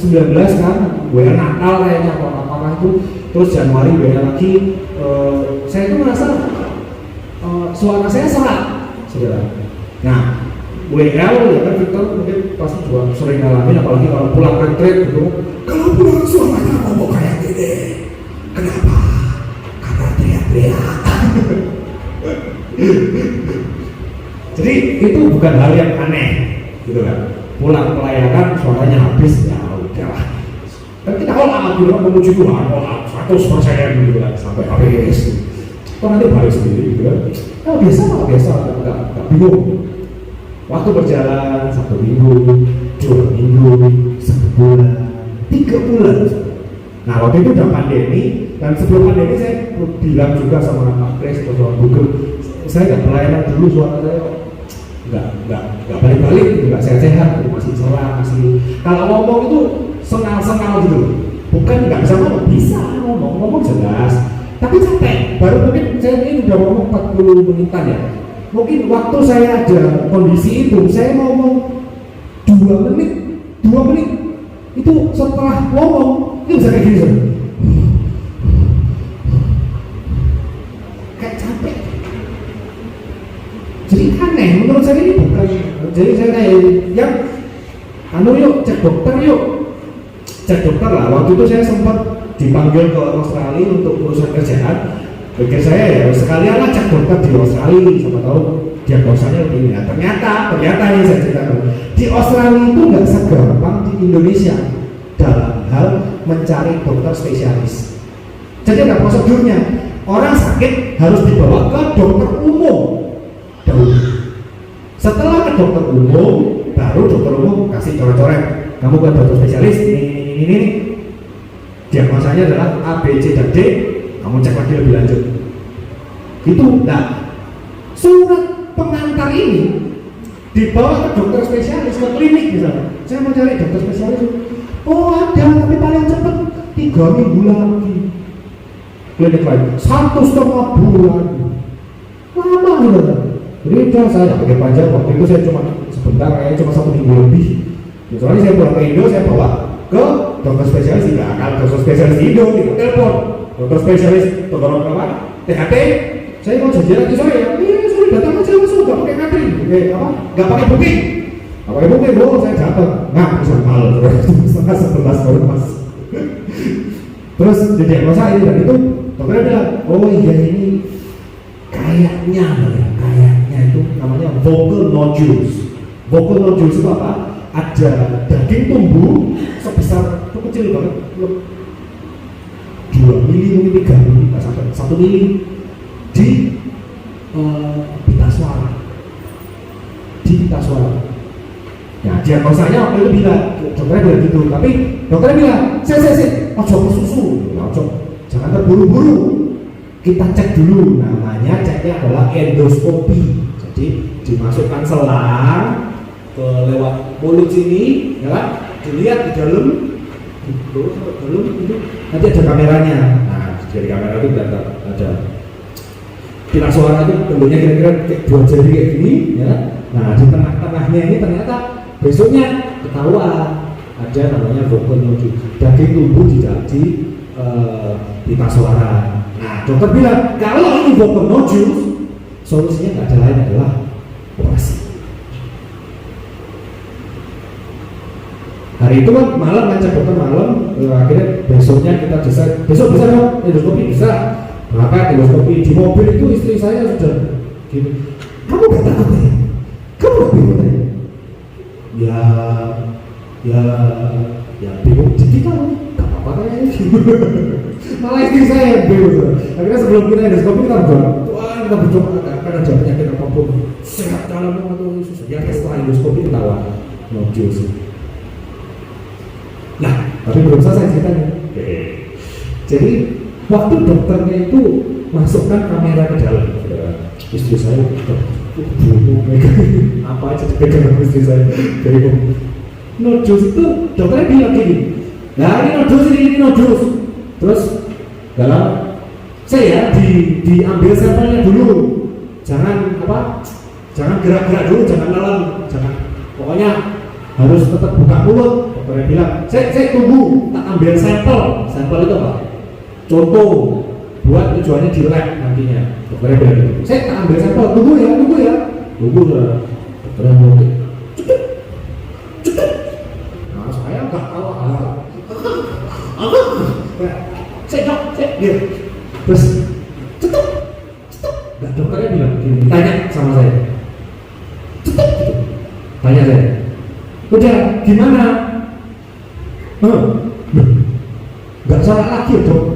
2019 kan, WL Natal kayaknya apa itu. Terus Januari WL lagi, saya itu merasa suara saya serak, saudara. Nah, WL ya kan Victor mungkin pasti juga sering ngalamin, apalagi kalau pulang retreat gitu. Kalau pulang suaranya ngomong kayak gini, kenapa? Karena teriak-teriak. Jadi itu bukan hal yang aneh, gitu kan? Pulang pelayanan suaranya habis, ya udahlah. Dan kita kalau memuji Tuhan, 100% gitu kan, sampai habis. Kok nanti balik sendiri gitu kan? Biasa, nggak bingung. Waktu berjalan 1 minggu, 2 minggu, 1 bulan, 3 bulan. Nah, waktu itu udah pandemi, dan sebelum pandemi saya bilang juga sama Pak Kres atau sama Google, saya nggak pelayanan dulu, suara saya nggak balik-balik, nggak sehat-sehat, masih salah, masih kalau ngomong itu sengal-sengal gitu, bukan nggak bisa ngomong jelas, tapi capek. Baru mungkin saya ini udah ngomong 40 menitan ya. Mungkin waktu saya ada kondisi itu, saya ngomong 2 menit itu setelah ngomong itu bisa kayak gini so. Kayak capek. Jadi aneh, menurut saya ini bukan. Jadi saya kayak yang yuk cek dokter lah. Waktu itu saya sempat dipanggil ke Australia untuk urusan kerjaan. Pikir saya ya sekalian lah cek dokter di Australia, siapa tahu diagnosanya lebih. Nah, ternyata ini saya ceritakan di Australia itu nggak segampang di Indonesia dalam hal mencari dokter spesialis. Jadi ada prosedurnya. Orang sakit harus dibawa ke dokter umum dahulu. Setelah ke dokter umum, baru dokter umum kasih coret-coret. Kamu ke dokter spesialis ini. Diagnosanya adalah A, B, C, dan D. Kamu cek lagi lebih lanjut. Itu, nah, surat pengantar ini dibawa ke dokter spesialis, ke klinik misalnya. Saya mau cari dokter spesialis. Oh ada, tapi paling cepat 3 minggu lagi. Klinik lain 1,5 bulan. Lama gitu. Jadi saya pakai panjang. Waktu itu saya cuma sebentar, kayaknya cuma 1 minggu lebih. Soalnya saya pulang ke Indo, saya bawa ke dokter spesialis. Tidak akan dokter spesialis di Indo, di telepon. Dokter spesialis, dokter apa? THT. Saya mau janjian lagi saya. Iya, saya datang aja langsung, nggak pakai ngantri. Nggak pakai booking. Nggak pakai booking, saya datang. Nah, bisa malu. Setengah 11 baru mas. Terus didiagnosa ini dan itu, dokternya bilang, oh iya ini kayaknya itu namanya vocal nodules. Vocal nodules itu apa? Ada daging tumbuh sebesar itu kecil banget. 2 mili, mungkin 3 mili, nggak sampai 1 mili di pita suara. Nah, diagnosanya waktu itu bilang, dokternya bilang gitu, tapi dokternya bilang, ojo ke susu, jangan terburu-buru, kita cek dulu. Namanya ceknya adalah endoskopi. Jadi dimasukkan selang ke lewat mulut sini, ya kan? Dilihat di dalam terus belum itu nanti ada kameranya. Nah dari kamera itu ada pita suara itu bentuknya kira-kira kayak 2 jari kayak gini ya. Nah di tengah-tengahnya ini ternyata besoknya ketahuan ada namanya vocal nodule, daging tumbuh di pita suara. Nah dokter bilang kalau ini vocal nodule, solusinya nggak ada lain adalah operasi. Hari itu kan malam ngajak dokter malam, akhirnya besoknya kita besok bisa dong endoskopi bisa. Maka endoskopi di mobil itu istri saya sudah gitu. Kamu gak takut ya? Kamu gak bingung ya? Ya bingung dikit kan? Gak apa-apa kayaknya. Malah istri saya yang bingung. Akhirnya sebelum kita endoskopi kita berdoa, Tuhan kita berdoa akan ada penyakit apapun sehat dalammu atau susah. Ya setelah endoskopi ketawa nodul sih. Nah, tapi belum selesai ceritanya. Jadi waktu dokternya itu masukkan kamera ke dalam, istri saya apa aja dipegang istri saya dari nodus itu dokternya bilang gini, nah ini nodus, terus dalam saya diambil sampelnya dulu, jangan gerak-gerak dulu, jangan lalang, pokoknya harus tetap buka mulut. Dokternya bilang, saya tunggu, tak ambil sampel itu apa? Contoh buat tujuannya di lab nantinya. Dokternya bilang gitu. Saya tak ambil sampel, tunggu ya. Dokternya ngomong, cepet. Nah saya nggak tahu saya dia terus cepet. Nah dokternya bilang gini, tanya sama saya, cepet gitu. Tanya saya, udah gimana? Nggak salah lagi dok.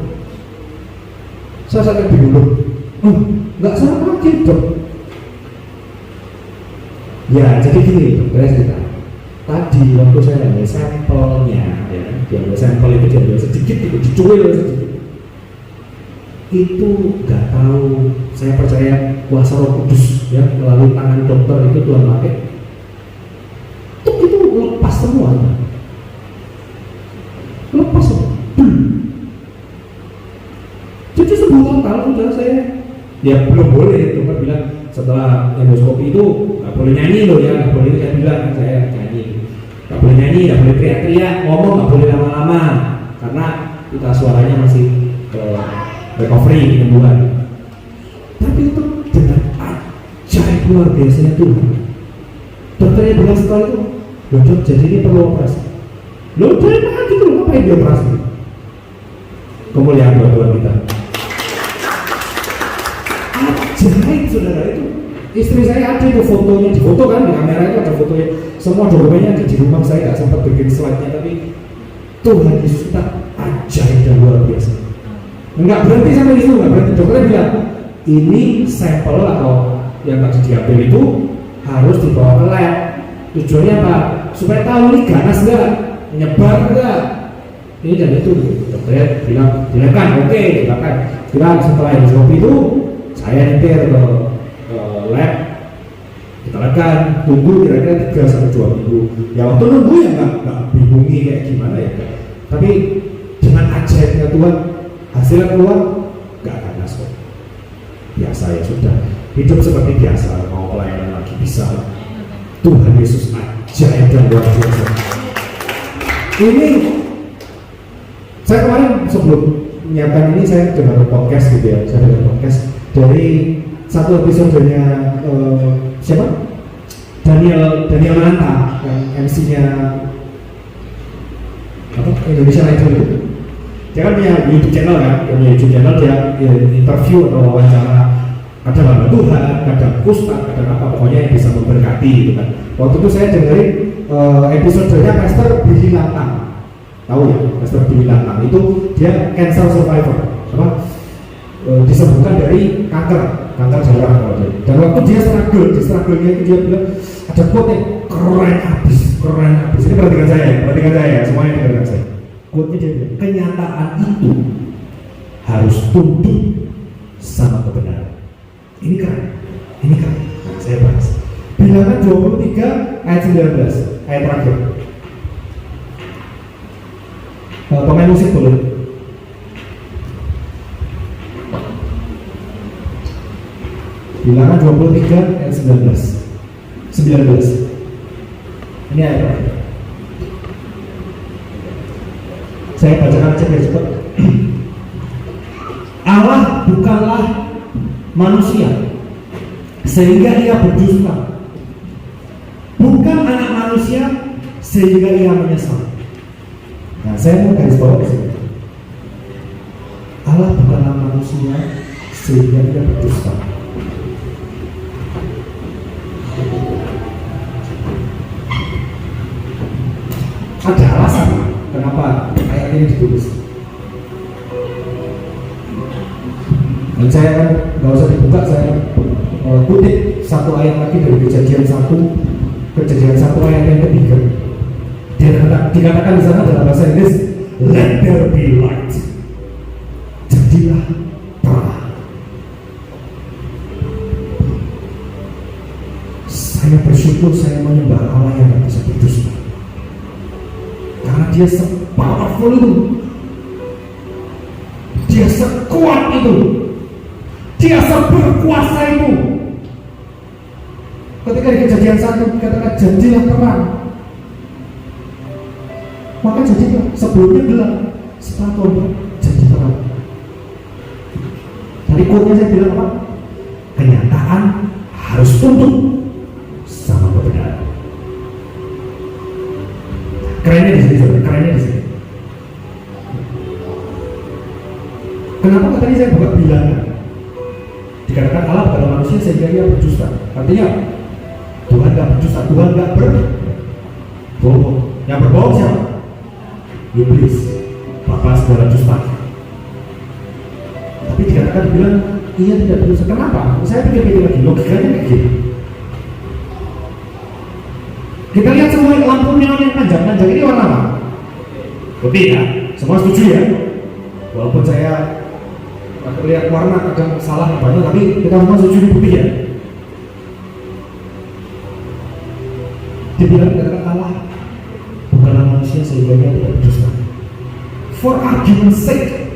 Saya sangat bingung. Nggak salah lagi dok. Ya jadi gini dokter cerita. Tadi waktu saya ambil sampelnya, ya, diambil sampel itu diambil sedikit, itu dicuil sedikit. Itu nggak tahu. Saya percaya kuasa Roh Kudus ya melalui tangan dokter itu Tuhan pakai. Itu lepas semua. Lepas semua. Jadi sebulan tahun sudah saya ya belum boleh. Dokter bilang setelah endoskopi itu nggak boleh nyanyi loh ya, nggak boleh. Saya bilang saya nyanyi, nggak boleh nyanyi, nggak boleh teriak-teriak, ngomong nggak boleh lama-lama karena kita suaranya masih recovery penyembuhan. Tapi itu dengan ajaib luar biasanya Tuhan. Dokternya bilang setelah itu, dok jadi ini perlu operasi. Loh dari mana gitu, ngapain dia operasi? Kemuliaan Tuhan kita. Ajaib saudara itu. Istri saya ada itu fotonya, di foto kan di kamera itu ada fotonya. Semua dokumennya ada di rumah saya, nggak sempat bikin slide-nya, tapi Tuhan Yesus kita ajaib dan luar biasa. Enggak berhenti sampai itu, enggak berhenti. Dokternya bilang ini sampel atau yang tadi diambil itu harus dibawa ke lab. Tujuannya apa? Supaya tahu ini ganas enggak, menyebar enggak. Ini dan itu. Dokternya bilang silakan, oke, silakan. Bilang setelah endoskopi itu saya nyetir ke lab, kita lakukan, tunggu kira-kira 3-2 minggu. Ya waktu nunggu ya nggak bingungi kayak gimana ya. Tapi dengan ajaibnya Tuhan, hasilnya keluar nggak ganas kok. Biasa ya sudah, hidup seperti biasa, mau pelayanan lagi bisa. Tuhan Yesus ajaib dan luar biasa. Ini saya kemarin sebelum menyiapkan ini saya dengar podcast gitu ya, saya dengar podcast dari satu episodenya siapa? Daniel Mananta yang MC-nya apa? Indonesia Idol itu. Dia kan punya YouTube channel kan, dia interview atau wawancara kadang hamba Tuhan, kadang ustaz, kadang apa, pokoknya yang bisa memberkati gitu kan. Waktu itu saya dengerin episodenya Pastor Billy Lantang, tahu ya Pastor Billy Lantang itu dia cancer survivor, apa disembuhkan dari kanker darah kalau dia. Dan waktu dia struggle-nya itu dia bilang ada quote yang keren abis. Ini perhatikan saya, semuanya dengarkan saya. Quote-nya dia bilang, kenyataan itu harus tunduk sama kebenaran. Ini keren. Nah, saya bahas. Bilangan 23 ayat 19, ayat terakhir. Pemain musik boleh. Bilangan 23 ayat 19. Ini ayat apa? Saya bacakan aja biar cepat. Allah bukanlah manusia sehingga ia berdusta, bukan anak manusia sehingga ia menyesal. Nah, saya mau garis bawah di sini. Allah bukanlah manusia sehingga ia berdusta. Ada alasan kenapa ayat ini ditulis. Dan saya kan nggak usah dibuka, saya kutip satu ayat lagi dari Kejadian 1 ayat yang ketiga. Dikatakan di sana dalam bahasa Inggris, let there be light. Jadilah terang. Saya bersyukur saya menyembah Allah yang tidak bisa berdusta. Karena dia se-powerful itu, dia sekuat itu, dia seberkuasa itu. Ketika di Kejadian 1 dikatakan jadilah terang, maka jadilah. Sebelumnya gelap, setelah Tuhan jadi terang. Tadi quote-nya saya bilang apa? Kenyataan harus tunduk sama kebenaran. Kerennya di sini, kerennya di sini. Kenapa tadi saya buka bilangan? Dikatakan Allah pada manusia sehingga ia berdusta. Artinya Tuhan nggak berdusta, Tuhan nggak berbohong. Yang berbohong siapa? Iblis, bapak segala dusta. Tapi dikatakan bilang ia tidak berdusta. Kenapa? Saya pikir-pikir lagi, logikanya kayak gini. Kita lihat semua lampu neon yang panjang-panjang ini warna apa? Putih ya, semua setuju ya. Walaupun saya lihat warna kadang salah banyak, tapi kita semua setuju di putih ya. Dibilang kata Allah bukanlah manusia sehingga dia tidak berdusta. For argument's sake,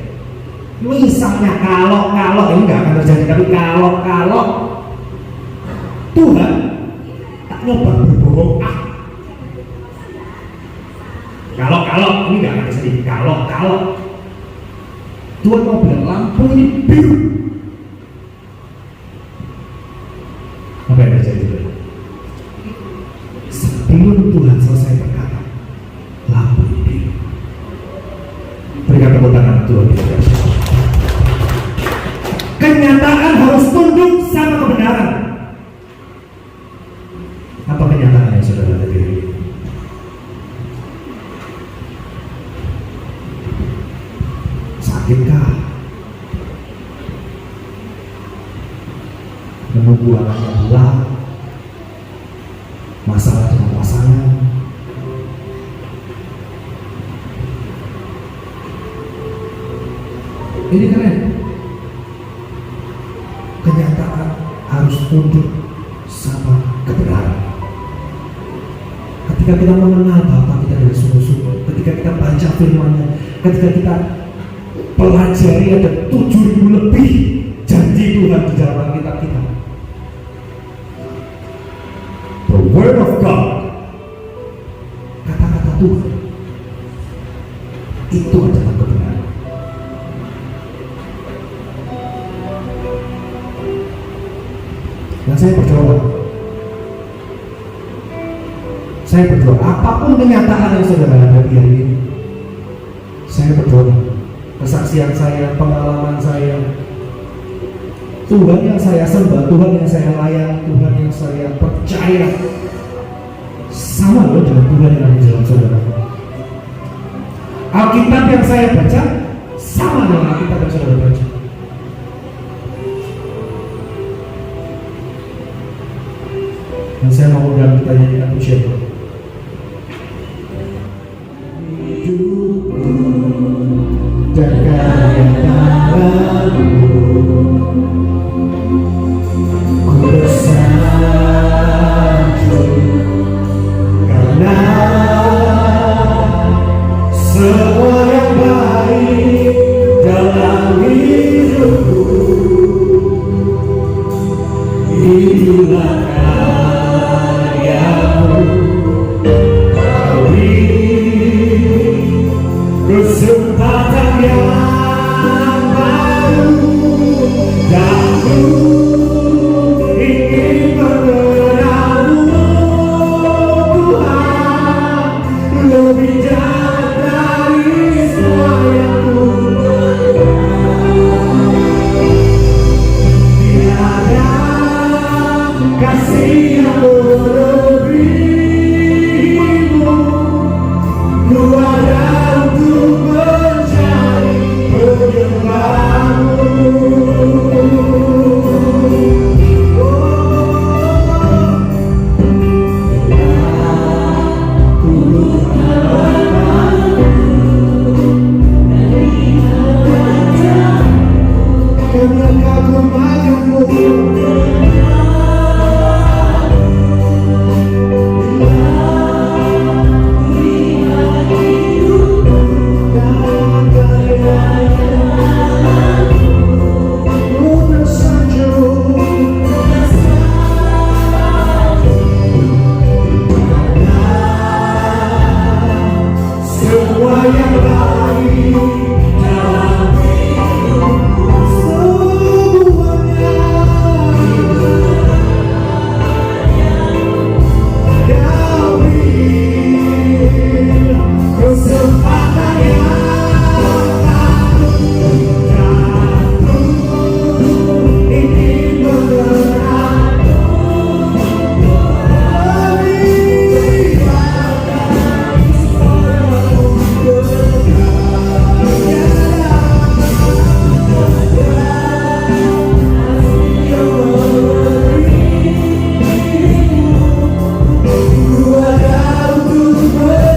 misalnya kalau ini nggak akan terjadi, tapi kalau Tuhan tak nyoba berbohong, kalau ini nggak akan terjadi. Kalau Tuhan mau bilang lampu ini biru, apa yang terjadi? Sebelum Tuhan selesai berkata, lampu ini biru. Berikan tepuk tangan Tuhan. Kenyataan harus tunduk sama kebenaran. Apa kenyataannya saudara hadirin? Sakitkah? Menunggu anaknya bulan? Masalah dengan pasangan? Ini keren. Kenyataan harus tunduk sama kebenaran. Ketika kita mengenal Bapa kita dari sungguh-sungguh, ketika kita baca firman-Nya, ketika kita pelajari ada 7.000 lebih janji Tuhan di dalam Alkitab kita. The Word of God, kata-kata Tuhan, itu adalah kebenaran. Dan saya berdoa, apapun kenyataan yang saudara hadapi hari ini, saya berdoa, kesaksian saya, pengalaman saya, Tuhan yang saya sembah, Tuhan yang saya layani, Tuhan yang saya percaya, sama loh dengan Tuhan yang ada di dalam saudara. Alkitab yang saya baca sama dengan Alkitab yang saudara baca. Dan saya mau undang kita nyanyikan pujian. Hidupku dan karya tanganmu, ku bersanjung karena semua yang dalam hidupku. Itulah karyamu, kau beri kesempatan yang baru, dan ku ingin mengenalmu Tuhan, lebih jauh dari semua yang ku tiada kasih yang melebihimu. Ku ada untuk mencari penyembahmu. Karena kagum-agummu, semua yang baik dalam hidupku, semuanya kau beri kesempatan yang baru, dan ku ingin mengenalmu lebih dari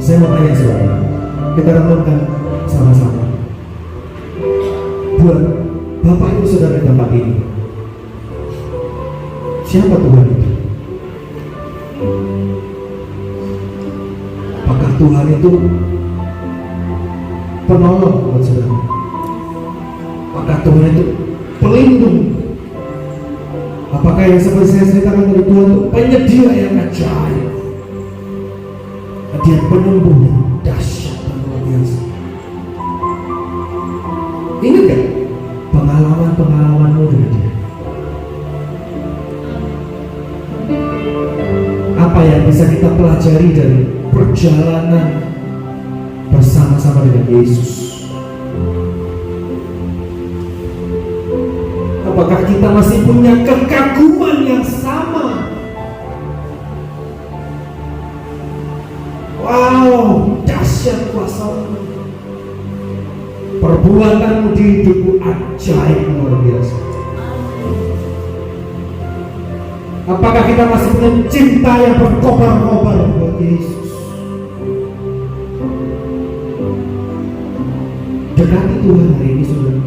Saya mau tanya saudara, kita renungkan sama-sama. Buat Bapak Ibu Saudara di tempat ini, siapa Tuhan itu? Apakah Tuhan itu penolong buat saudara? Apakah Tuhan itu pelindung? Apakah yang seperti saya ceritakan dari Tuhan itu penyedia yang ajaib? Dia penyembuh yang dahsyat dan luar biasa. Ingat gak pengalaman-pengalamanmu dengan dia? Apa yang bisa kita pelajari dari perjalanan bersama-sama dengan Yesus? Apakah kita masih punya kekaguman yang sama? Wow, dahsyat kuasa-Mu. Perbuatanmu di hidupku ajaib luar biasa. Apakah kita masih punya cinta yang berkobar-kobar buat Yesus? Dekati Tuhan hari ini, saudara.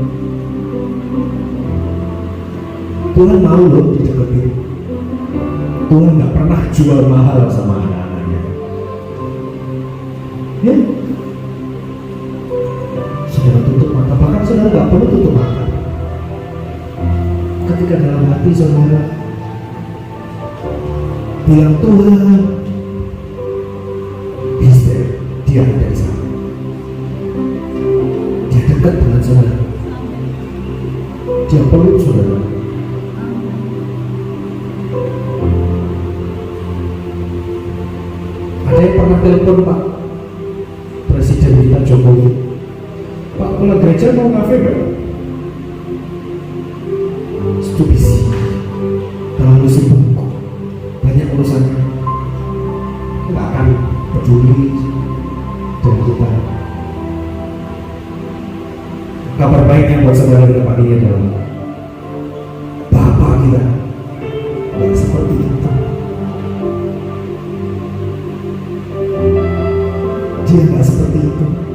Tuhan mau loh dideketin. Tuhan gak pernah jual mahal sama anak-anaknya. Ya, saudara tutup mata, bahkan saudara gak perlu tutup mata. Ketika dalam hati saudara bilang, Tuhan, dia ada di sana. Dia dekat dengan saudara. Dia peluk saudara. Ada yang pernah telepon Pak Presiden kita Jokowi, Pak, pulang gereja mau kafe gak? Stupisi, terlalu sibuk, banyak urusan, nggak akan peduli dengan kita. Kabar baiknya buat saudara di tempat ini adalah Bapa kita yang seperti itu. Dia nggak seperti itu.